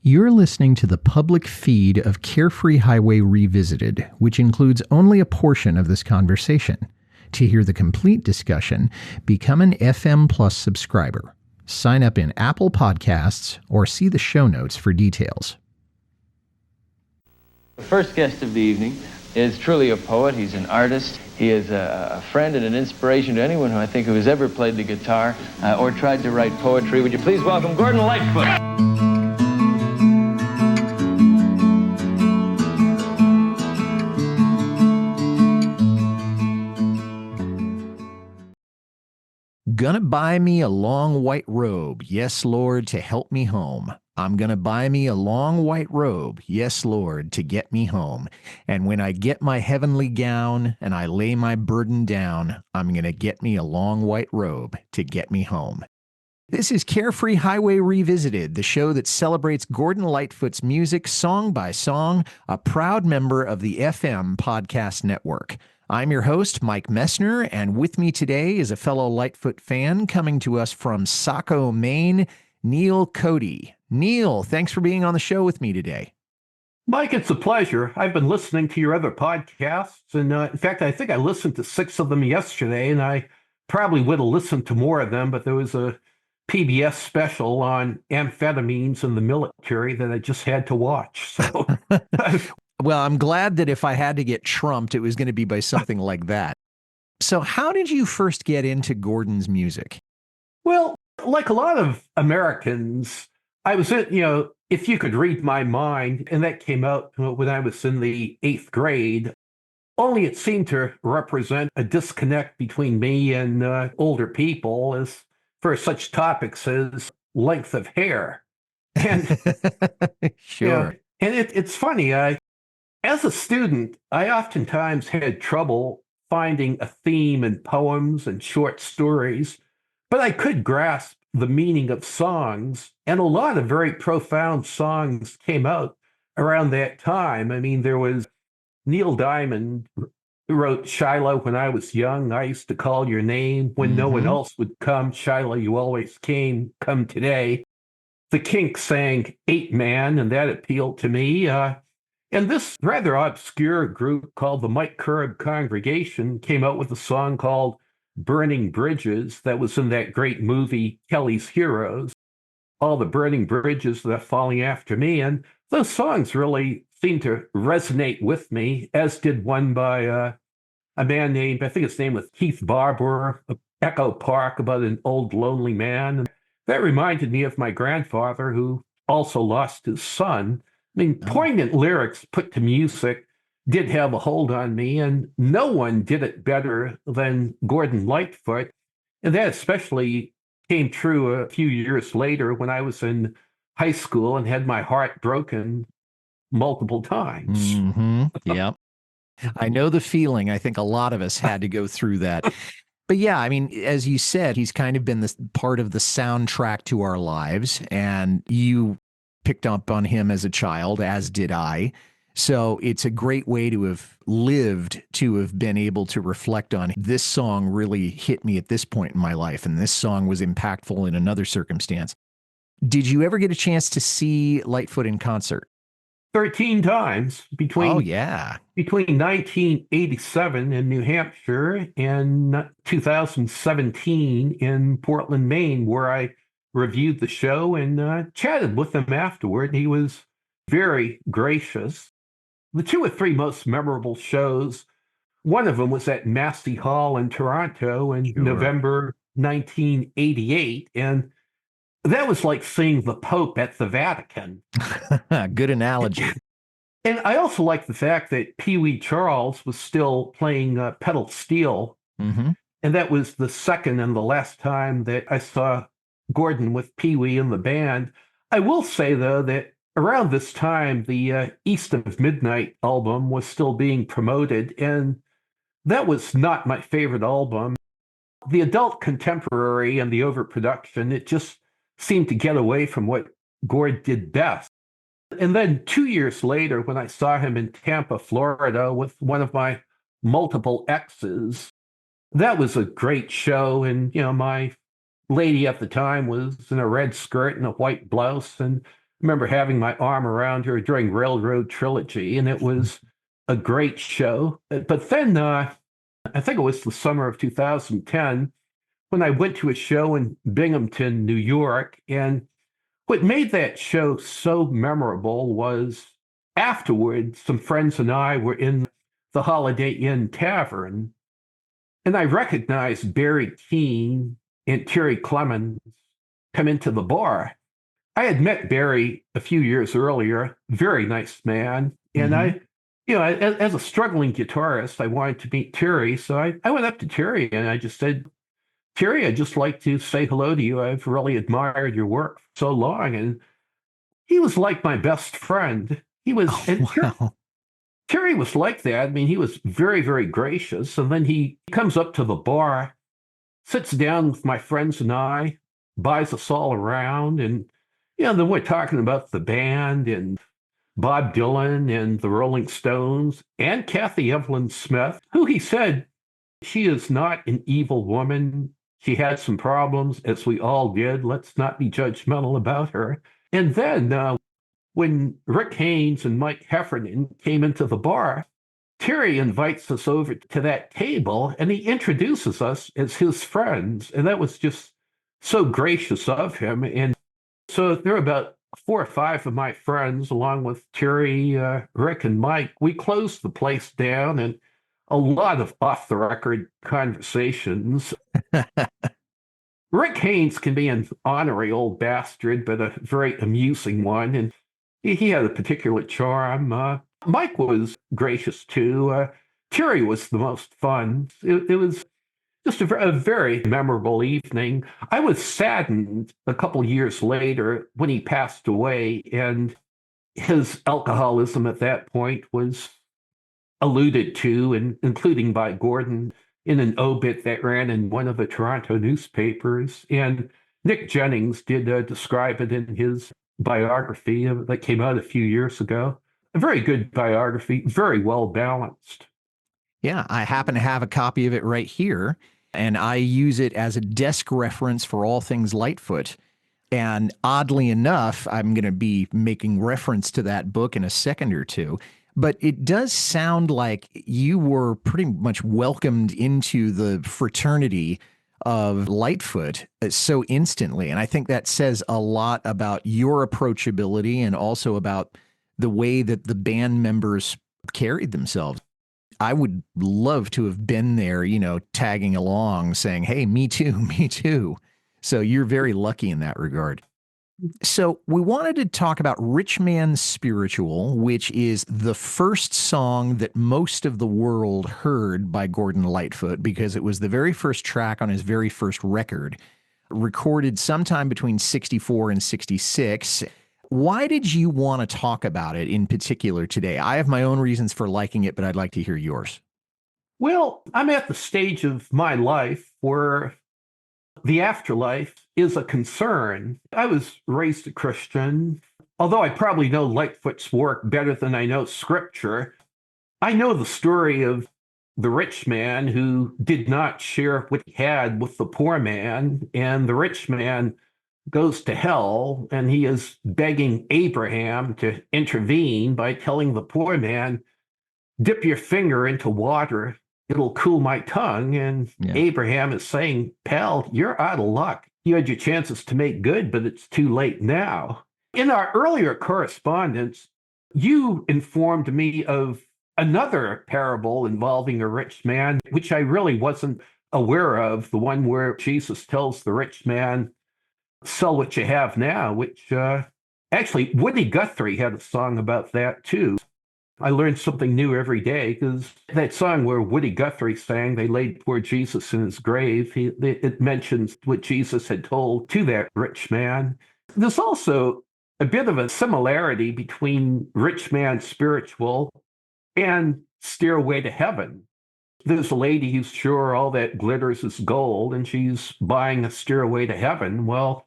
You're listening to the public feed of Carefree Highway Revisited, which includes only a portion of this conversation. To hear the complete discussion, become an FM Plus subscriber. Sign up in Apple Podcasts or see the show notes for details. The first guest of the evening is truly a poet. He's an artist. He is a friend and an inspiration to anyone who has ever played the guitar or tried to write poetry. Would you please welcome Gordon Lightfoot? Gonna buy me a long white robe, yes, Lord, to help me home. I'm gonna buy me a long white robe, yes, Lord, to get me home. And when I get my heavenly gown and I lay my burden down, I'm gonna get me a long white robe to get me home. This is Carefree Highway Revisited, the show that celebrates Gordon Lightfoot's music song by song, a proud member of the FM Podcast Network. I'm your host, Mike Messner, and with me today is a fellow Lightfoot fan coming to us from Saco, Maine, Neil Cote. Neil, thanks for being on the show with me today. Mike, it's a pleasure. I've been listening to your other podcasts, and in fact, I think I listened to 6 of them yesterday, and I probably would have listened to more of them, but there was a PBS special on amphetamines in the military that I just had to watch. So, well, I'm glad that if I had to get trumped, it was going to be by something like that. So how did you first get into Gordon's music? Well, like a lot of Americans, I was in, If You Could Read My Mind, and that came out when I was in the 8th grade. Only it seemed to represent a disconnect between me and older people as for such topics as length of hair. And sure. And it's funny, as a student, I oftentimes had trouble finding a theme in poems and short stories, but I could grasp the meaning of songs, and a lot of very profound songs came out around that time. I mean, there was Neil Diamond who wrote Shiloh, when I was young, I used to call your name when no one else would come. Shiloh, you always came, come today. The Kinks sang 8 Man, and that appealed to me. And this rather obscure group called the Mike Curb Congregation came out with a song called Burning Bridges that was in that great movie, Kelly's Heroes. All the burning bridges that are falling after me. And those songs really seemed to resonate with me, as did one by a man named, I think his name was Keith Barber, of Echo Park, about an old lonely man. And that reminded me of my grandfather, who also lost his son. I mean, poignant lyrics put to music did have a hold on me, and no one did it better than Gordon Lightfoot. And that especially came true a few years later when I was in high school and had my heart broken multiple times. Yep. I know the feeling. I think a lot of us had to go through that. But yeah, I mean, as you said, he's kind of been this part of the soundtrack to our lives, and you picked up on him as a child, as did I. So it's a great way to have lived, to have been able to reflect on this song really hit me at this point in my life, and this song was impactful in another circumstance. Did you ever get a chance to see Lightfoot in concert? 13 times between 1987 in New Hampshire and 2017 in Portland, Maine, where I reviewed the show and chatted with him afterward. He was very gracious. The 2 or 3 most memorable shows, one of them was at Massey Hall in Toronto in November 1988, and that was like seeing the Pope at the Vatican. Good analogy. And I also like the fact that Pee Wee Charles was still playing pedal steel. And that was the second and the last time that I saw Gordon with Pee Wee in the band. I will say, though, that around this time, the East of Midnight album was still being promoted, and that was not my favorite album. The adult contemporary and the overproduction, it just seemed to get away from what Gord did best. And then 2 years later, when I saw him in Tampa, Florida, with one of my multiple exes, that was a great show. And, my lady at the time was in a red skirt and a white blouse. And remember having my arm around her during Railroad Trilogy, and it was a great show. But then I think it was the summer of 2010 when I went to a show in Binghamton, New York. And what made that show so memorable was afterward, some friends and I were in the Holiday Inn Tavern, and I recognized Barry Keane and Terry Clemens come into the bar. I had met Barry a few years earlier, very nice man. And Mm-hmm. as a struggling guitarist, I wanted to meet Terry. So I went up to Terry and I just said, Terry, I'd just like to say hello to you. I've really admired your work for so long. And he was like my best friend. And Oh, wow. Terry was like that. I mean, he was very, very gracious. And then he comes up to the bar, sits down with my friends and I, buys us all around. And, then we're talking about the band and Bob Dylan and the Rolling Stones and Kathy Evelyn Smith, who he said, she is not an evil woman. She had some problems, as we all did. Let's not be judgmental about her. And then when Rick Haynes and Mike Heffernan came into the bar, Terry invites us over to that table and he introduces us as his friends. And that was just so gracious of him. And so there were about 4 or 5 of my friends, along with Terry, Rick, and Mike. We closed the place down and a lot of off the record conversations. Rick Haynes can be an ornery old bastard, but a very amusing one. And he had a particular charm. Mike was gracious too. Terry was the most fun. It was just a very memorable evening. I was saddened a couple years later when he passed away, and his alcoholism at that point was alluded to, and including by Gordon in an obit that ran in one of the Toronto newspapers. And Nick Jennings did describe it in his biography that came out a few years ago. A very good biography, very well balanced. Yeah, I happen to have a copy of it right here, and I use it as a desk reference for all things Lightfoot. And oddly enough, I'm going to be making reference to that book in a second or two. But it does sound like you were pretty much welcomed into the fraternity of Lightfoot so instantly. And I think that says a lot about your approachability and also about the way that the band members carried themselves. I would love to have been there, tagging along saying, hey, me too, me too. So you're very lucky in that regard. So we wanted to talk about Rich Man's Spiritual, which is the first song that most of the world heard by Gordon Lightfoot because it was the very first track on his very first record, recorded sometime between 64 and 66. Why did you want to talk about it in particular today? I have my own reasons for liking it, but I'd like to hear yours. Well, I'm at the stage of my life where the afterlife is a concern. I was raised a Christian. Although I probably know Lightfoot's work better than I know scripture, I know the story of the rich man who did not share what he had with the poor man, and the rich man goes to hell, and he is begging Abraham to intervene by telling the poor man, dip your finger into water, it'll cool my tongue. And Yeah. Abraham is saying, pal, you're out of luck. You had your chances to make good, but it's too late now. In our earlier correspondence, you informed me of another parable involving a rich man, which I really wasn't aware of, the one where Jesus tells the rich man, sell what you have now, which actually Woody Guthrie had a song about that too. I learned something new every day because that song where Woody Guthrie sang, they laid poor Jesus in his grave, it mentions what Jesus had told to that rich man. There's also a bit of a similarity between Rich Man's Spiritual and Stairway to Heaven. There's a lady who's sure all that glitters is gold and she's buying a stairway to heaven. Well,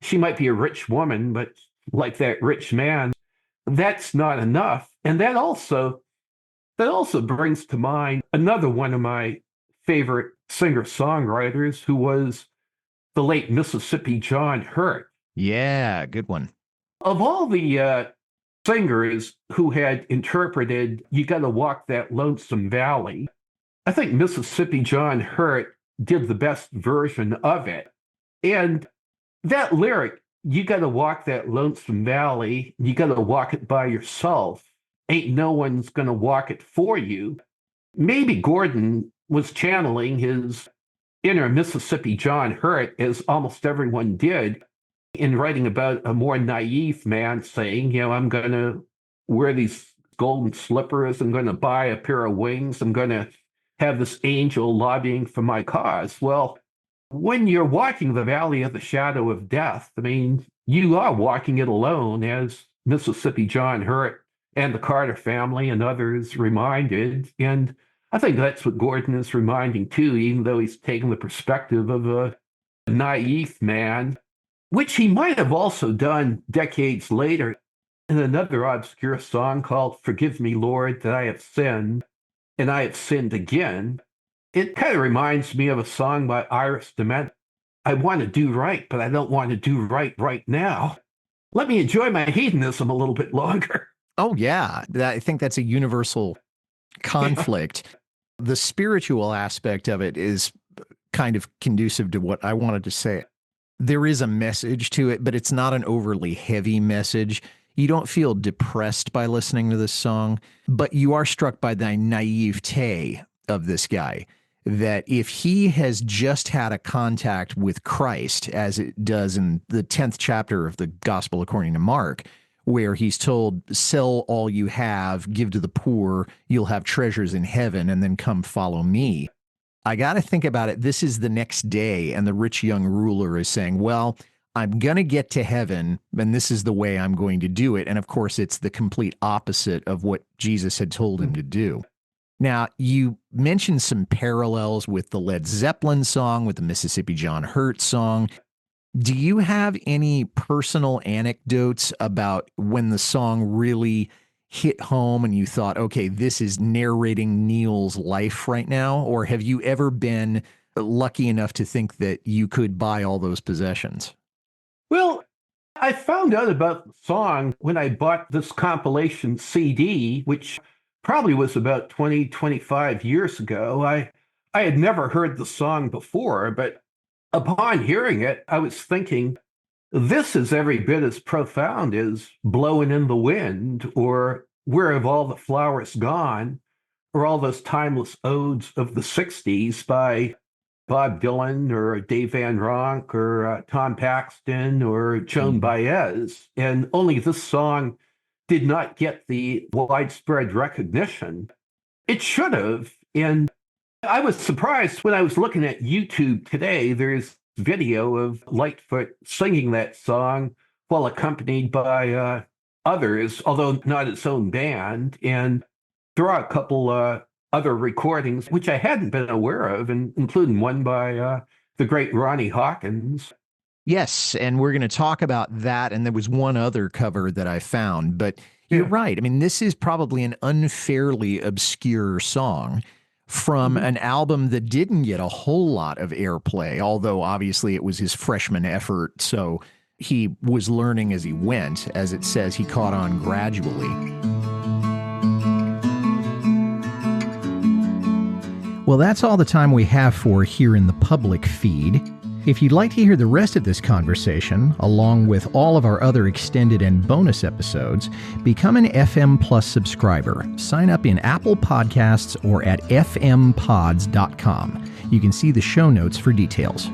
she might be a rich woman, but like that rich man, that's not enough. And that also brings to mind another one of my favorite singer-songwriters who was the late Mississippi John Hurt. Yeah, good one. Of all the singers who had interpreted You Gotta Walk That Lonesome Valley, I think Mississippi John Hurt did the best version of it. And that lyric, you gotta walk that lonesome valley, you gotta walk it by yourself. Ain't no one's gonna walk it for you. Maybe Gordon was channeling his inner Mississippi John Hurt, as almost everyone did, in writing about a more naive man saying, I'm gonna wear these golden slippers, I'm gonna buy a pair of wings, I'm gonna have this angel lobbying for my cause. Well, when you're walking the valley of the shadow of death, you are walking it alone, as Mississippi John Hurt and the Carter family and others reminded. And I think that's what Gordon is reminding too, even though he's taking the perspective of a naive man, which he might have also done decades later in another obscure song called Forgive Me, Lord, That I Have Sinned, and I Have Sinned Again. It kind of reminds me of a song by Iris DeMent. I want to do right, but I don't want to do right now. Let me enjoy my hedonism a little bit longer. Oh, yeah. I think that's a universal conflict. The spiritual aspect of it is kind of conducive to what I wanted to say. There is a message to it, but it's not an overly heavy message. You don't feel depressed by listening to this song, but you are struck by the naivete of this guy, that if he has just had a contact with Christ, as it does in the 10th chapter of the Gospel according to Mark, where he's told, sell all you have, give to the poor, you'll have treasures in heaven, and then come follow me. I got to think about it. This is the next day, and the rich young ruler is saying, well, I'm going to get to heaven, and this is the way I'm going to do it. And of course, it's the complete opposite of what Jesus had told him to do. Now, you mentioned some parallels with the Led Zeppelin song, with the Mississippi John Hurt song. Do you have any personal anecdotes about when the song really hit home and you thought, okay, this is narrating Neil's life right now? Or have you ever been lucky enough to think that you could buy all those possessions? Well, I found out about the song when I bought this compilation CD, which probably was about 25 years ago. I had never heard the song before, but upon hearing it, I was thinking, this is every bit as profound as Blowing in the Wind, or Where Have All the Flowers Gone, or all those timeless odes of the 60s by Bob Dylan or Dave Van Ronk or Tom Paxton or Joan Baez. And only this song did not get the widespread recognition it should have. And I was surprised when I was looking at YouTube today. There's video of Lightfoot singing that song while accompanied by others, although not its own band. And there are a couple other recordings, which I hadn't been aware of, including one by the great Ronnie Hawkins. Yes, and we're going to talk about that. And there was one other cover that I found, but you're right. I mean, this is probably an unfairly obscure song from an album that didn't get a whole lot of airplay, although obviously it was his freshman effort. So he was learning as he went. As it says, he caught on gradually. Well, that's all the time we have for here in the public feed. If you'd like to hear the rest of this conversation, along with all of our other extended and bonus episodes, become an FM Plus subscriber. Sign up in Apple Podcasts or at fmpods.com. You can see the show notes for details.